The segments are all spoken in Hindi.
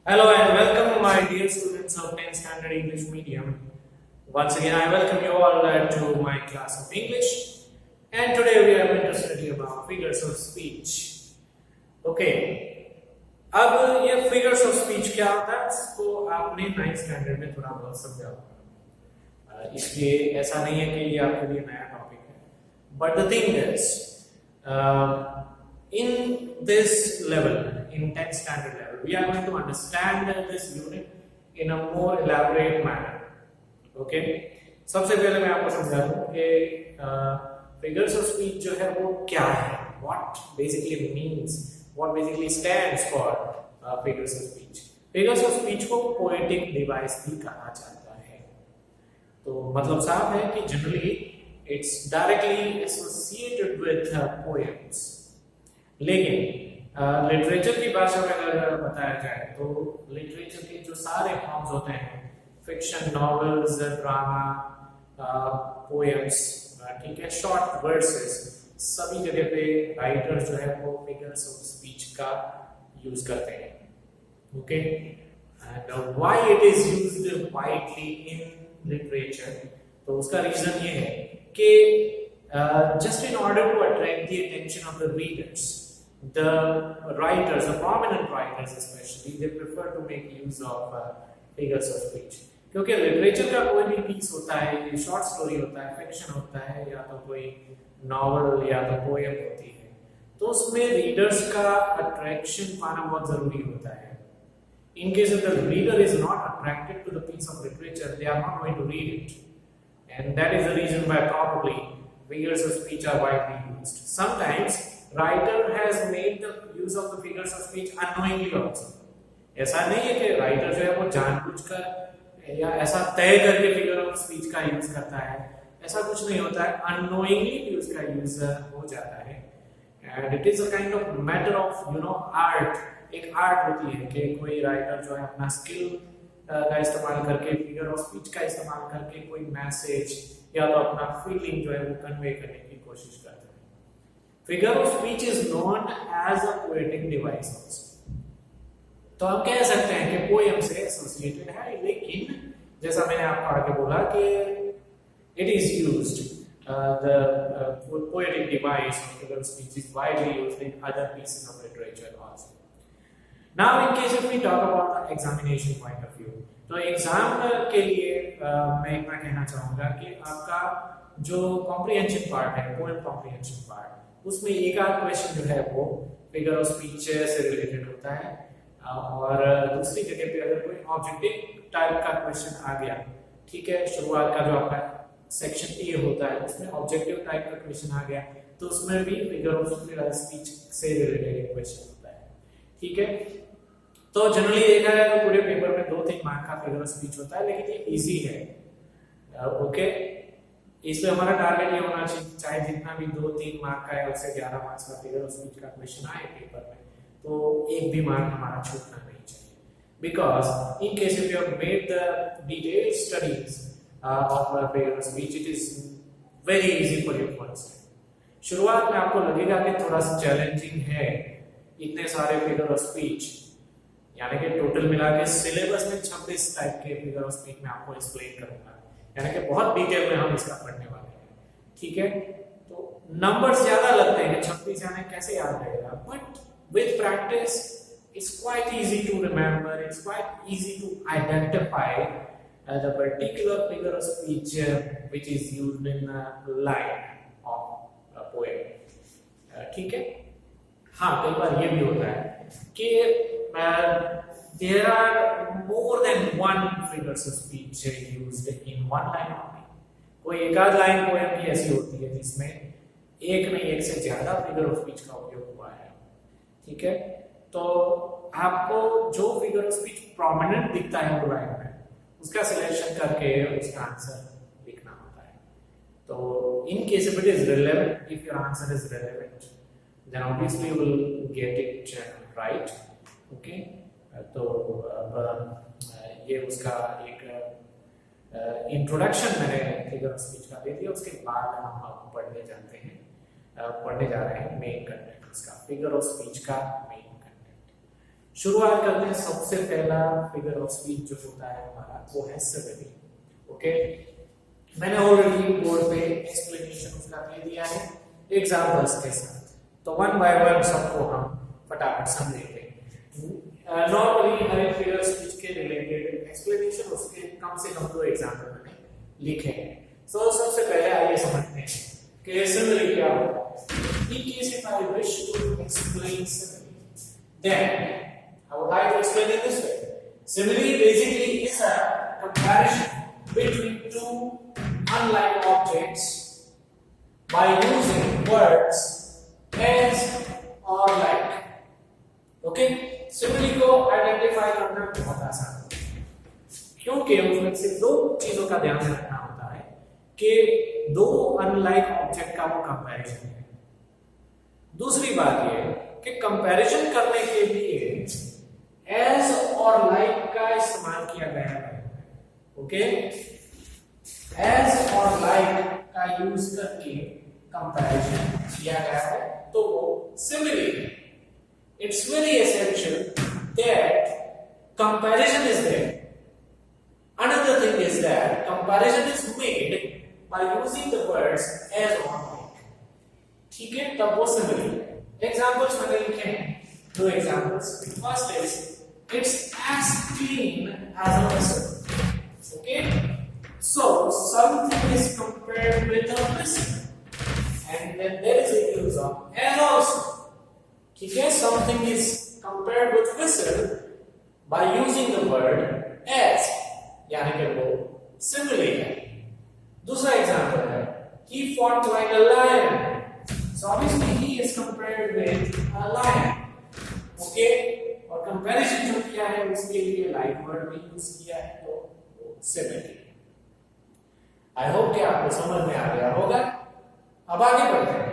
Hello and welcome, my dear students of 10th Standard English Medium. Once again, I welcome you all to my class of English. And today we are going to study about figures of speech. Okay. अब ये figures of speech क्या होता है इसको आपने 9th standard में थोड़ा बहुत समझा होगा, इसलिए ऐसा नहीं है कि ये आपके लिए नया टॉपिक है. But the thing is, in this level, in 10th standard level, we are going to understand this unit in a more elaborate manner. Okay? सबसे पहले मैं आपको समझा दूं कि figures of speech जो है वो क्या है, what basically means, what basically stands for figures of speech. Figures of speech को poetic device भी कहा जाता है. तो मतलब साफ है कि generally it's directly associated with poems. लेकिन लिटरेचर की भाषा में अगर बताया जाए तो लिटरेचर के जो सारे फॉर्म्स होते हैं, फिक्शन, नॉवेल्स, ड्रामा, पोएम्स, ठीक है, शॉर्ट वर्सेस, सभी जगह पे राइटर जो है वो फिगर्स ऑफ स्पीच का यूज करते हैं. Okay, and why it is used widely in literature, तो उसका रीजन ये है कि just in order to attract the attention of the readers, the writers, the prominent writers especially, they prefer to make use of figures of speech. क्योंकि लिटरेचर का कोई भी पीस होता है, शॉर्ट स्टोरी होता है, फिक्शन होता है, या तो कोई नॉवल या तो पोएम होती है, तो उसमें रीडर्स का अट्रैक्शन पाना बहुत जरूरी होता है. In case if the reader is not attracted to the piece of literature, they are not going to read it, and that is the reason why probably figures of speech are widely used. Sometimes writer has made the use of the figures of speech unknowingly also. ऐसा नहीं है कि राइटर जो है वो जानबूझकर या ऐसा तय करके फिगर ऑफ स्पीच का यूज करता है, ऐसा कुछ नहीं होता है. अननोइंगली भी उसका यूज हो जाता है, and it is a kind of matter of art. एक आर्ट होती है कि कोई राइटर जो है अपना स्किल का इस्तेमाल करके, फिगर ऑफ स्पीच का इस्तेमाल करके कोई मैसेज या तो अपना फीलिंग जो है वो कन्वे करने की कोशिश करता है. Figure of speech is known as a poetic device also. तो हम कह सकते हैं कि पोएम से एसोसिएटेड है, लेकिन जैसा मैंने आपको आगे बोला कि it is used, the poetic device of figure of speech is widely used in other pieces of literature also. Now in case if we talk about the examination point of view, तो एग्जाम के लिए मैं इतना कहना चाहूंगा कि आपका जो कॉम्प्रिहेंशन पार्ट है, पोएम कॉम्प्रिहेंशन पार्ट, उसमें एक आध क्वेश्चन जो है वो फिगर ऑफ स्पीच से रिलेटेड होता है, और दूसरी जगह पे अगर कोई ऑब्जेक्टिव टाइप का क्वेश्चन आ गया, ठीक है, शुरुआत का जो आपका सेक्शन ए होता है उसमें ऑब्जेक्टिव टाइप का क्वेश्चन आ गया, तो उसमें भी फिगर ऑफ स्पीच से रिलेटेड क्वेश्चन होता है. ठीक है, तो जनरली देखा जाए तो पूरे पेपर में 2-3 मार्क का फिगर ऑफ स्पीच होता है, लेकिन ये इजी है. ओके, इसलिए हमारा टारगेट ये होना चाहिए, चाहे जितना भी 2-3 मार्क का है उससे 11 मार्क्स का फिगर ऑफ स्पीच का क्वेश्चन आए पेपर में, तो एक भी मार्क हमारा छूटना नहीं चाहिए. Because in case if you have made the detailed studies of figure of speech, it is very easy for you to understand. शुरुआत में आपको लगेगा कि थोड़ा सा चैलेंजिंग है, इतने सारे फिगर ऑफ स्पीच, यानी कि टोटल मिला के सिलेबस में 26 टाइप के फिगर ऑफ स्पीच में आपको एक्सप्लेन करूंगा, यानी कि बहुत डिटेल में हम इसका पढ़ने वाले हैं. ठीक है, तो नंबर्स ज्यादा लगते हैं, 26 यानी कैसे याद रहेगा, but with practice it's quite easy to remember, it's quite easy to identify the particular figure of speech which is used in line of poem. ठीक है, हाँ, कई बार ये भी होता है कि there are more than one figures of speech used in one line only. कोई एक आध लाइन पोएम की ऐसी होती है जिसमें एक नहीं एक से ज्यादा फिगर ऑफ स्पीच का उपयोग हुआ है. ठीक है, तो आपको जो फिगर ऑफ स्पीच प्रोमिनेंट दिखता है वो लाइन में, उसका सिलेक्शन करके उसका आंसर लिखना होता है. तो इन case if it is relevant, if your answer is relevant, then obviously you will get it right. Okay, तो ये उसका एक इंट्रोडक्शन मैंने फिगर ऑफ स्पीच का दे दिया. उसके बाद हम पढ़ने जा रहे हैं मेन कंटेंट, उसका फिगर ऑफ स्पीच का मेन कंटेंट. शुरुआत करते हैं। सबसे पहला फिगर ऑफ स्पीच जो होता है हमारा वो है सिमिली। ओके, मैंने ऑलरेडी बोर्ड पे एक्सप्लेनेशन उसका दे दिया है एग्जांपल्स के साथ, तो वन बाय वन सबको हम फटाफट समझेंगे। नॉर्मली हर एक फिगर स्पीच के रिलेटेड एक्सप्लेनेशन उसके कम से कम 2 एग्जांपल मैंने लिखे हैं। सो सबसे पहले आइए समझते हैं कि सिमिली क्या होता है। In case if I wish to explain simile, then I would like to explain it this way. Simile basically is a comparison between two unlike objects by using words as or like. Okay? Simile को आइडेंटिफाई करना बहुत आसान है, क्योंकि उसमें सिर्फ 2 चीजों का ध्यान रखना होता है कि 2 अनलाइक ऑब्जेक्ट का वो कंपैरिजन है। दूसरी बात ये कि कंपैरिजन करने के लिए एज और लाइक का इस्तेमाल किया गया है। ओके, एज और लाइक का यूज करके कंपैरिजन किया गया है, तो वो सिमिली है। It's very essential that comparison is there. Another thing is that comparison is made by using the words as और लाइक। ठीक है, तब वो सिमिली है। एग्जांपल्स मैंने लिखे हैं, 2 examples. First is it's as clean as a whistle. Okay, so something is compared with a whistle, and then there is a use of as also. ठीक है, something is compared with whistle by using the word as, यानी कि वो सिमिली है। दूसरा एग्जांपल है he fought like a lion. So obviously he is compared with a lion. Okay, और कंपैरिजन जो किया है उसके लिए लाइक वर्ड भी यूज किया है, तो सिमिली। आई होप कि आपको समझ में आ गया होगा। अब आगे बढ़ते हैं।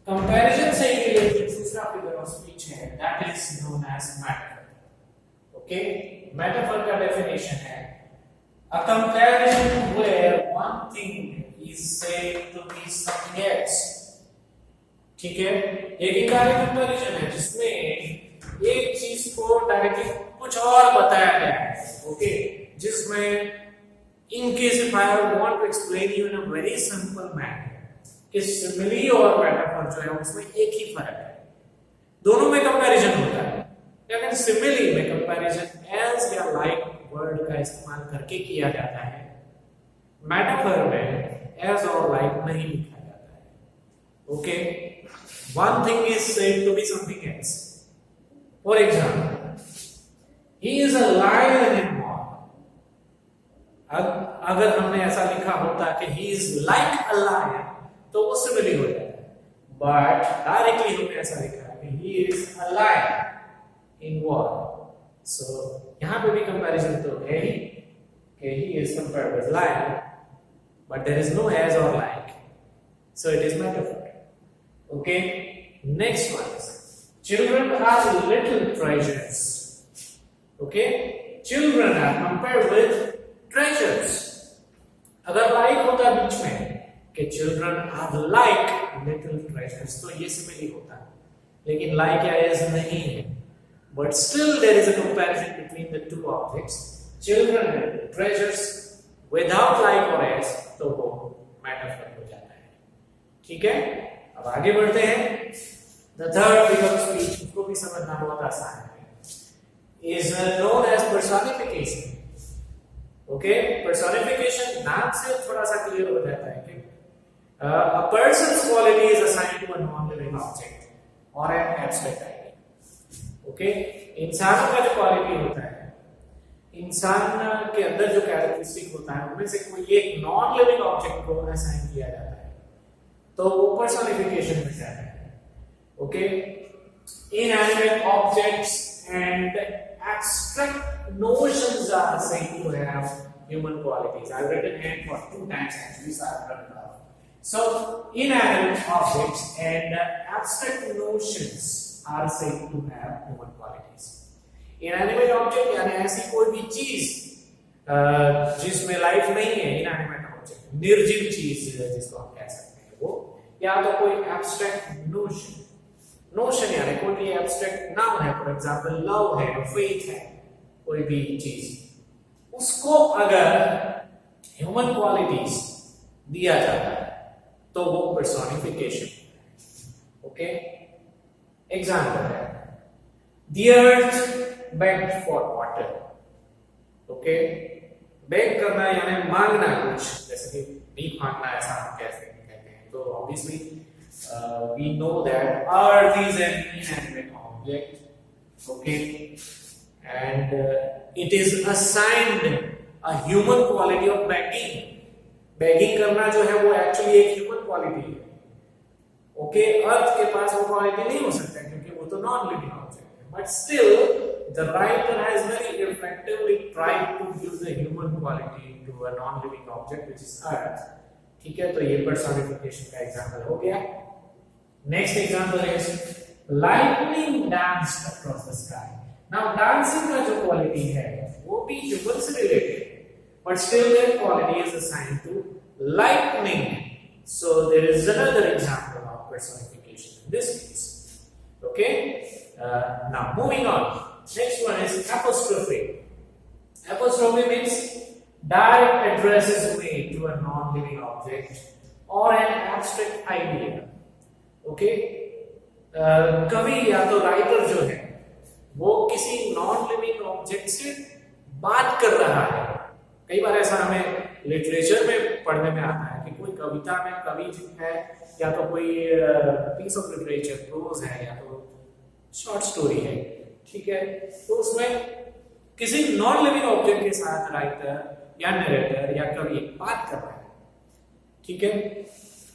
कंपैरिजन से रिलेटेड दूसरा फिगर ऑफ स्पीच है, that is known as metaphor. Okay, metaphor का डेफिनेशन है a comparison where one thing is said to be something else. ठीक है, एक इनडायरेक्ट कंपैरिजन है जिसमें एक चीज को डायरेक्टली कुछ और बताया गया है। ओके, जिसमें in case if I want to explain you in a very simple manner कि सिमिली और मेटाफर जो है उसमें एक ही फर्क है, दोनों में कंपैरिजन होता है, लेकिन सिमिली में कंपैरिजन एज या लाइक वर्ड का इस्तेमाल करके किया जाता है, मेटाफर में एज और लाइक नहीं लिखा जाता है। Okay, one thing is said to be something else. For example, he is a lion in war. अगर हमने ऐसा लिखा होता कि he is like a lion, तो वो सिमिली हो जाता है, बट डायरेक्टली हमने ऐसा लिखा है कि he is a lion in war. So यहाँ पे भी कंपैरिजन तो है ही कि he is compared with lion, but there is no as or like, so it is metaphor. Okay, next one is children are little treasures. Okay, children are compared with treasures. अगर like होता बीच में कि children are like little treasures, तो ये सिमिली होता है, लेकिन like या as नहीं है, but still there is a comparison between the two objects. Children and treasures without like or as, तो वो metaphor हो जाता है। ठीक है, अब आगे बढ़ते हैं। The third figure of speech, उसको भी समझना बहुत आसान है, is known as personification. Okay, personification नाम से थोड़ा सा क्लियर हो जाता है कि a person's quality is assigned to a non-living object or an abstract idea. Okay, इंसानों का जो क्वालिटी होता है, इंसान के अंदर जो कैरेक्टरिस्टिक होता है, उनमें से कोई एक नॉन लिविंग ऑब्जेक्ट को असाइन किया जाता है, तो वो पर्सोनिफिकेशन में जाता है। Okay, inanimate objects and abstract notions are said to have human qualities. I've written it for 2 times actually, so I've written it off. So inanimate objects and abstract notions are said to have human qualities. Inanimate object यानी ऐसी कोई भी चीज जिसमें लाइफ नहीं है, inanimate object, निर्जीव चीज जिसको हम कह सकते हैं वो, या तो कोई abstract notion, नोशन यानी कोई भी एब्स्ट्रैक्ट नाउन है, फॉर एग्जांपल लव है, फेथ है, कोई भी चीज, उसको अगर ह्यूमन क्वालिटीज दिया जाता है तो वो पर्सोनिफिकेशन। ओके, एग्जांपल है The earth begged for water. Okay, beg करना यानी मांगना कुछ, जैसे कि भीख मांगना, ऐसा हम कहते हैं। तो obviously we know that earth is an inanimate object, okay, and it is assigned a human quality of begging. Begging करना जो है वो एक्चुअली एक ह्यूमन क्वालिटी है। ओके, अर्थ के पास वो क्वालिटी नहीं हो सकता क्योंकि वो तो नॉन लिविंग ऑब्जेक्ट है, but still the writer has very effectively tried to give the human quality to a non living object which is earth। ठीक है, तो ये personification का एग्जांपल हो गया। Next example is lightning danced across the sky। Now dancing का जो क्वालिटी है वो भी ह्यूमन से रिलेटेड है, but still their quality is assigned to lightning, so there is another example of personification in this case। Okay, now moving on, next one is apostrophe। Apostrophe means direct address is made to a non-living object or an abstract idea। Okay, कवि या तो राइटर जो है वो किसी नॉन लिविंग ऑब्जेक्ट से बात कर रहा है। कई बार ऐसा हमें लिटरेचर में पढ़ने में आता है कि कोई कविता में कवि है या तो कोई पीस ऑफ लिटरेचर, प्रोज है या तो शॉर्ट स्टोरी है, ठीक है, तो उसमें किसी नॉन लिविंग ऑब्जेक्ट के साथ राइटर या नरेटर या कवि बात कर रहा है। ठीक है,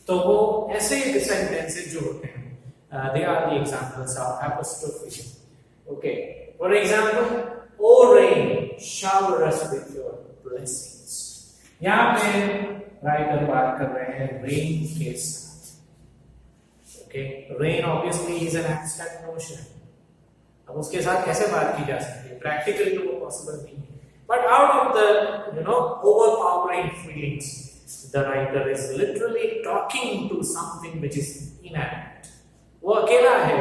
तो वो ऐसे सेंटेंसेस जो होते हैं they are the examples of apostrophe. Okay, for example, O rain shower us with your blessings. यहां पे राइटर बात कर रहे हैं रेन के साथ। Okay, rain obviously is an abstract notion. अब उसके साथ कैसे बात की जा सकती है? प्रैक्टिकली तो वो पॉसिबल नहीं है, but out of the overpowering feelings the writer is literally talking to something which is inanimate. वो अकेला है,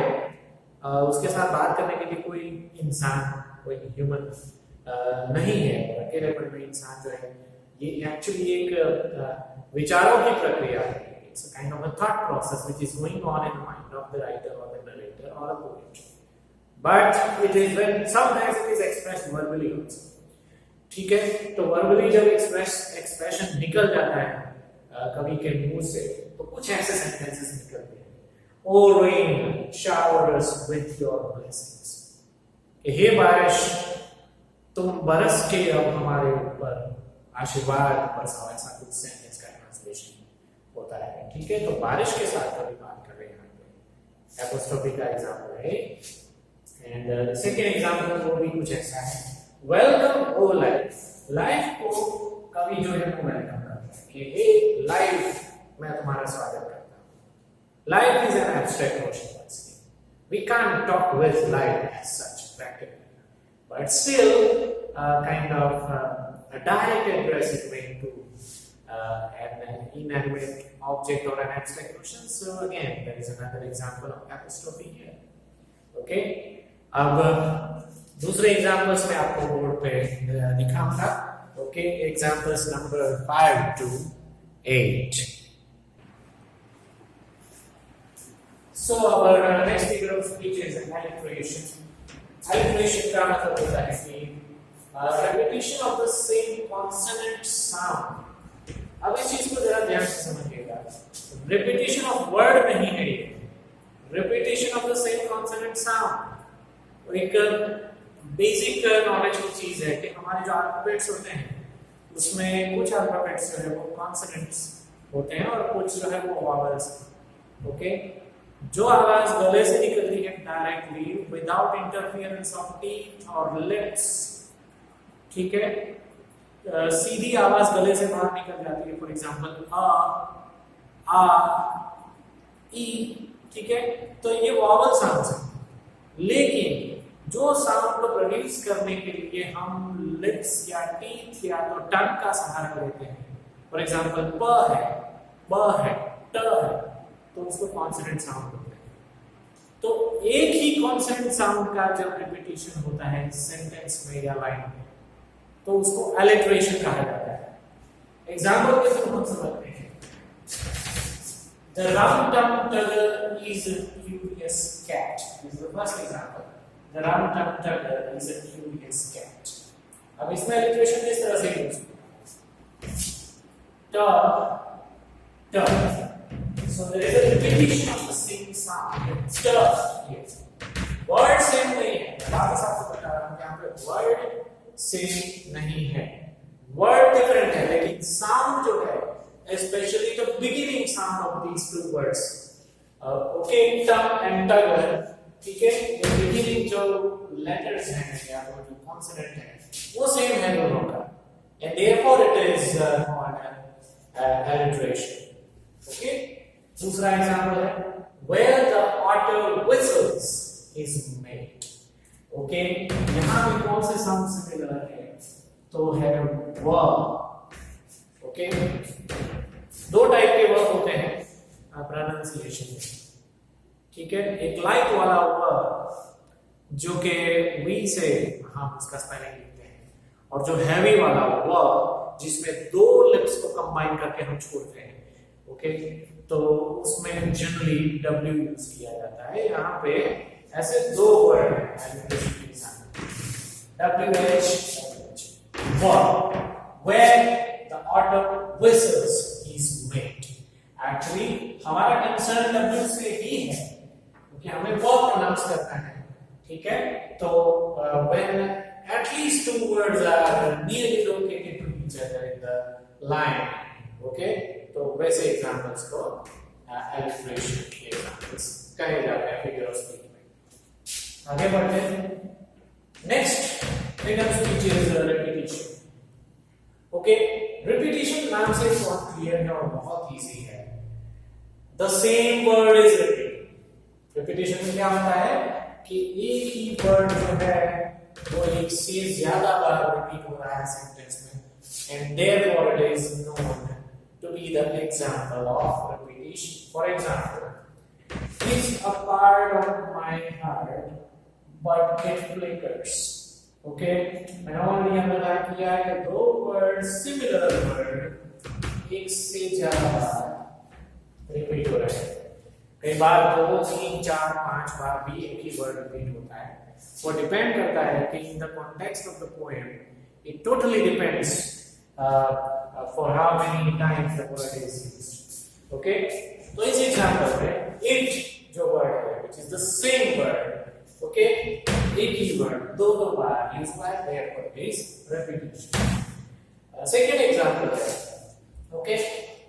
उसके साथ बात करने के लिए कोई इंसान, कोई ह्यूमन नहीं है। अकेलेपन में इंसान जो है ये एक्चुअली एक विचारों की प्रक्रिया है। It's a kind of a thought process which is going on in the mind of the writer और द नरेटर और a poet, but it is when sometimes it is expressed verbally also. ठीक है, तो वर्बली जब एक्सप्रेशन निकल जाता है कवि के मुंह से, तो कुछ ऐसे सेंटेंसेस निकलते हैं, O rain shower us with your blessings, कि हे बारिश तुम बरस के अब हमारे ऊपर आशीर्वाद बरसाओ, ऐसा कुछ सेंटेंस का ट्रांसलेशन होता है। ठीक है, तो बारिश के साथ कभी बात कर रहे हैं यहाँ पे, एपोस्ट्रोफी का एग्जांपल है। एंड सेकंड एग्जांपल वो भी कुछ ऐसा है, वेलकम ओ लाइफ। लाइफ को कवि जो है वो वेलकम करता है कि हे लाइफ, मैं तुम्हारा स्वागत करता हूँ। Life is an abstract notion, we can't talk with life as such practically, but still kind of a direct address is made to an inanimate object or an abstract notion. So again, there is another example of apostrophe here. Okay, अब दूसरे एग्जांपल्स में आपको बोर्ड पे दिखाऊंगा। Okay, examples number 5 to 8. So our next figure of speech is an alliteration. Alliteration का मतलब होता है कि repetition of the same consonant sound। अब इस चीज को जरा ध्यान से समझिएगा, repetition of word नहीं है ये, repetition of the same consonant sound। एक बेसिक नॉलेज की चीज है कि हमारे जो अल्फाबेट्स होते हैं उसमें कुछ अल्फाबेट्स जो है वो कॉन्सोनेंट्स होते हैं और कुछ जो है वो वॉवल्स। ओके, जो आवाज गले से निकलती है directly without interference of teeth और लिप्स, ठीक है, सीधी आवाज गले से बाहर निकल जाती है, फॉर एग्जांपल आ, ई, ठीक है, तो ये वॉवल साउंड्स हैं। लेकिन जो साउंड को प्रोड्यूस करने के लिए हम लिप्स या टीथ या तो टंग का सहारा लेते हैं, फॉर एग्जांपल प है, ब है, ट है, तो उसको कॉन्सोनेंट साउंड होते हैं। तो एक ही कॉन्सोनेंट साउंड का जब रिपीटिशन होता है सेंटेंस में या लाइन में तो उसको अलिटरेशन कहा जाता है। एग्जांपल के थ्रू हम समझते हैं। The round-tongued turtle is a curious cat. This is the first example. The round-tongued turtle is a curious cat. अब इसमें अलिटरेशन किस तरह से यूज होगा? So there is a repetition of the same sound. Here. Word same नहीं है। वापस आपको बता रहा हूँ यहाँ पे word same नहीं है। Word different है लेकिन sound जो है, especially the beginning sound of these two words. Okay, tongue and tugger. ठीक है? ये beginning जो letters हैं या वो जो consonant है, वो same है दोनों का, and therefore it is called alliteration. Okay? दूसरा एग्जांपल है where the otter whistles is made. Okay? यहाँ पे कौन से साउंड सिमिलर है? तो है वर्ब. Okay? दो टाइप के वर्ब होते हैं प्रोनाउंसिएशन में. ठीक है? एक लाइट वाला वर्ब जो के वी से हम उसका स्पेलिंग लिखते हैं, और जो हैवी वाला वर्ब जिसमें दो लिप्स को कंबाइन करके हम छोड़ते हैं. ओके, तो उसमें जनरली W यूज किया जाता है. यहाँ पे ऐसे दो वर्ड हैं WH verb where the otter whistles is made. Actually हमारा कंसर्न W से ही है क्योंकि हमें वर्ब प्रोनाउंस करना है. ठीक है, तो when at least two words are nearly located to each other in the line, okay, तो वैसे एग्जांपल्स को alliteration के एग्जांपल्स कहे जाते हैं फिगर ऑफ स्पीच में. आगे बढ़ते हैं. Next figure of speech is repetition. Okay, repetition नाम से बहुत क्लियर है और बहुत इजी है. The same word is repeated. Repetition में क्या होता है कि एक ही वर्ड जो है वो एक से ज्यादा बार रिपीट हो रहा है सेंटेंस में, and therefore it is known to be the example of repetition. For example, is a part of my heart but it flickers. Okay, मैंने ऑलरेडी अंडरलाइन किया है कि दो वर्ड सिमिलर वर्ड एक से ज्यादा बार रिपीट हो रहे हैं. कई बार 2, 3, 4, 5 बार भी एक ही वर्ड रिपीट होता है. वो डिपेंड करता है कि in the context of the poem it totally depends for how many times the word is used. Okay, तो इस एग्जांपल में it जो वर्ड है which is the same word, okay, एक ही वर्ड दो बार यूज हुआ है, therefore it is repetition. Second example है, okay,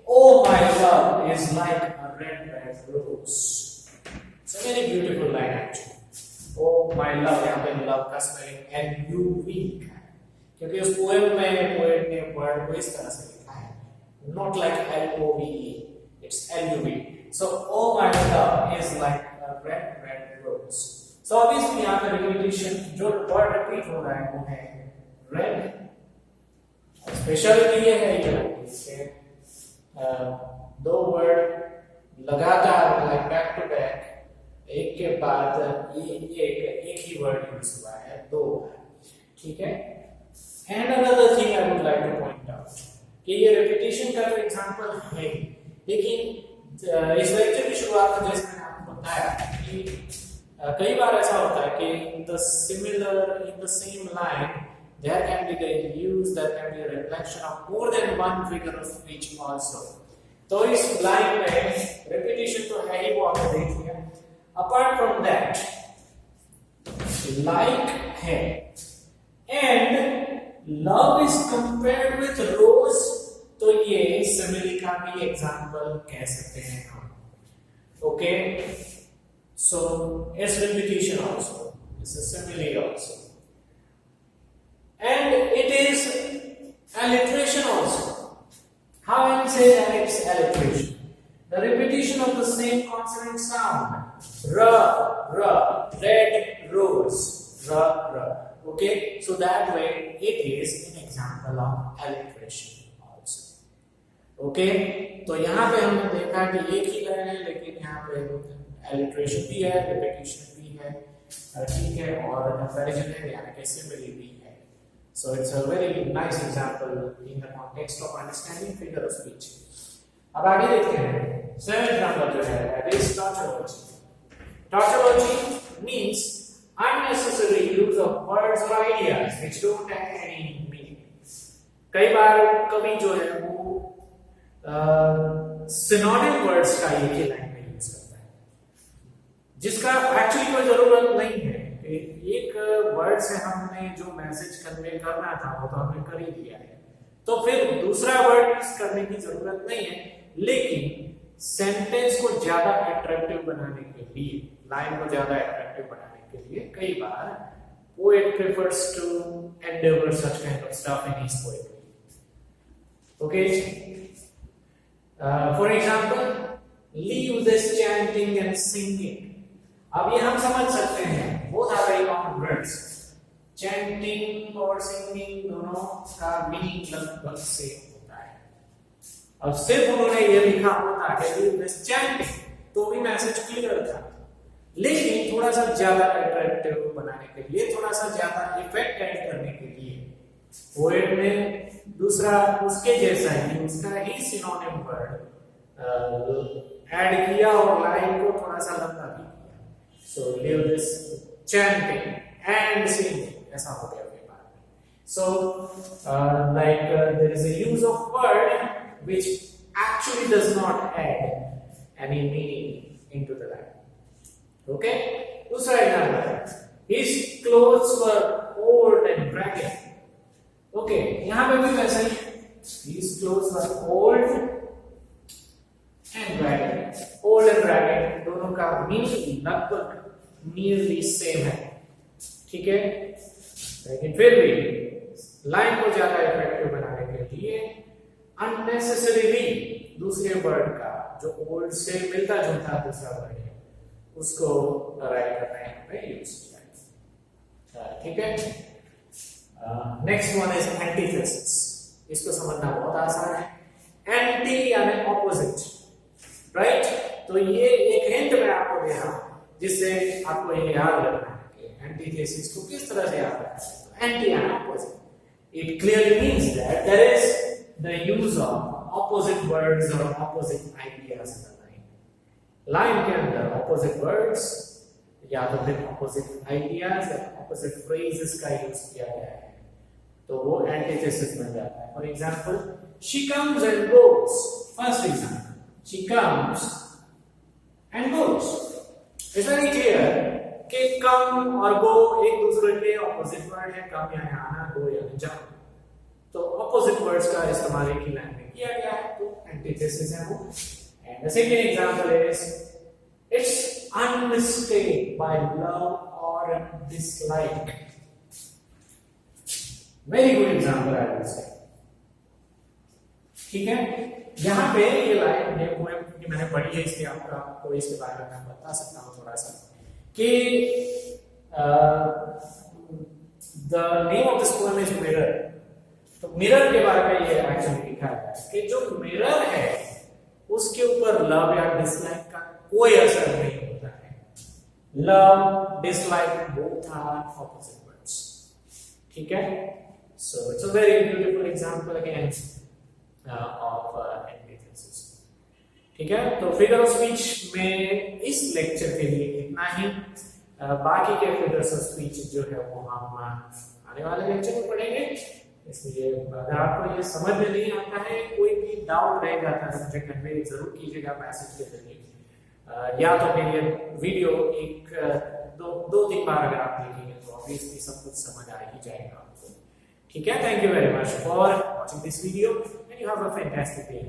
oh my love is like a red rose. It's a very beautiful line actually. Oh my love, यहाँ पे love का spelling LUV है क्योंकि उस पोएम में पोएट ने वर्ड को इस तरह से लिखा है, not like LOVE, it's LUV. So oh my love is like a red rose. So obviously यहाँ पे repetition जो वर्ड रिपीट हो रहा है वो है red. स्पेशलिटी ये है इसके दो वर्ड लगातार लाइक बैक टू बैक एक के बाद एक ही वर्ड यूज हुआ है दो. ठीक है. And another thing I would like to point out कि ये repetition का जो example है, लेकिन इस लेक्चर की शुरुआत में जैसे मैंने आपको बताया कि कई बार ऐसा होता है कि in the same line there can be a reflection of more than one figure of speech also. तो इस line में repetition तो है ही, वो आपने देख लिया. Apart from that, like है and love is compared with rose, तो ये simile का भी एग्जांपल कह सकते हैं हम. Okay, so it's repetition also, it's a simile also, and it is alliteration also. How I will say that it's alliteration? The repetition of the same consonant sound, ra, red rose, ra. Okay, so that way it is an example of alliteration also. Okay, तो यहाँ पे हमने देखा कि एक ही लाइन है लेकिन यहाँ पे alliteration भी है, repetition भी है, ठीक है, और कंपैरिजन है यानी कि सिमिलरिटी है. So it's a very nice example in the context of understanding figure of speech. अब आगे देखते हैं. 7th number जो है that is tautology. Tautology means unnecessary use of words or ideas which don't have any meaning. कई बार कवि जो है वो synonym words का एक ही लाइन में यूज करता है जिसका एक्चुअली कोई जरूरत नहीं है. एक वर्ड से हमने जो मैसेज कन्वे करना था वो तो हमने कर ही दिया है, तो फिर दूसरा वर्ड यूज करने की जरूरत नहीं है. लेकिन सेंटेंस को ज्यादा अट्रैक्टिव बनाने के लिए, लाइन को ज्यादा अट्रैक्टिव बनाने के लिए कई बार poet prefers to endeavor such kind of stuff in his poetry. Okay, for example, leave this chanting and singing. अब ये हम समझ सकते हैं both are very common words. Chanting और singing दोनों का मीनिंग लगभग सेम होता है. अब सिर्फ उन्होंने ये लिखा होता कि leave this chanting तो भी मैसेज क्लियर था, लेकिन थोड़ा सा ज्यादा अट्रैक्टिव बनाने के लिए, थोड़ा सा ज्यादा इफेक्ट ऐड करने के लिए पोएट ने दूसरा उसके जैसा ही उसका ही सिनोनिम वर्ड ऐड किया और लाइन को थोड़ा सा लंबा भी. So leave this chanting and singing. ऐसा हो गया फिर बाद में. So there is a use of word which actually does not add any meaning into the line. Okay. दूसरा example. His clothes were old and ragged. Okay. यहाँ पे भी वैसा ही. His clothes were old and ragged. Old and ragged दोनों का मीनिंग लगभग nearly same है, ठीक है. लेकिन फिर भी लाइन को ज्यादा इफेक्टिव बनाने के लिए unnecessarily दूसरे वर्ड का जो ओल्ड से मिलता जुलता दूसरा वर्ड है उसको राइट करना है पे यूज किया है, ठीक है. Next one is antithesis. इसको समझना बहुत आसान है. एंटी यानी ऑपोजिट, राइट. तो ये एक हिंट मैं आपको दे रहा हूं जिससे आपको ये याद रखना है कि एंटीथेसिस को किस तरह से याद रखना है. तो anti and opposite, it clearly means that there is the use of opposite words और opposite ideas in the line. Line के अंदर ऑपोजिट वर्ड्स या तो फिर ऑपोजिट आइडियाज या ऑपोजिट फ्रेजेस का यूज किया गया है, तो वो एंटीथेसिस बन जाता है. For example, she comes and goes. First example, she comes and goes. It's very clear कि कम और गो एक दूसरे के ऑपोजिट वर्ड है. कम यानी आना, गो यानी जाना. तो ऑपोजिट वर्ड्स का इस्तेमाल एक ही लाइन में किया गया है, तो एंटीथेसिस है वो. And the second example is it's unstated by love और dislike. Very good example I will say, ठीक है. यहाँ पे ये लाइन, ये पोएम की मैंने पढ़ी है इसलिए आपको इसके बारे में बता सकता हूँ थोड़ा सा कि the name of this poem is mirror. तो मिरर के बारे में ये एक्चुअली लिखा है कि जो मिरर है उसके ऊपर लव या डिसलाइक का कोई असर नहीं होता है. Love, dislike both are opposite words, ठीक है. So it's a very beautiful example again of antithesis, ठीक है. तो फिगर ऑफ स्पीच में इस लेक्चर के लिए इतना ही. बाकी के फिगर्स ऑफ स्पीच जो है वो हम आने वाले लेक्चर में पढ़ेंगे. इसलिए अगर आपको ये समझ में नहीं आता है, कोई भी डाउट रह जाता है, मुझे कन्वे जरूर कीजिएगा मैसेज के जरिए, या तो फिर ये वीडियो एक दो तीन बार अगर आप देखेंगे तो ऑब्वियसली सब कुछ समझ आ ही जाएगा आपको, ठीक है. Thank you very much for watching this video. You have a fantastic day.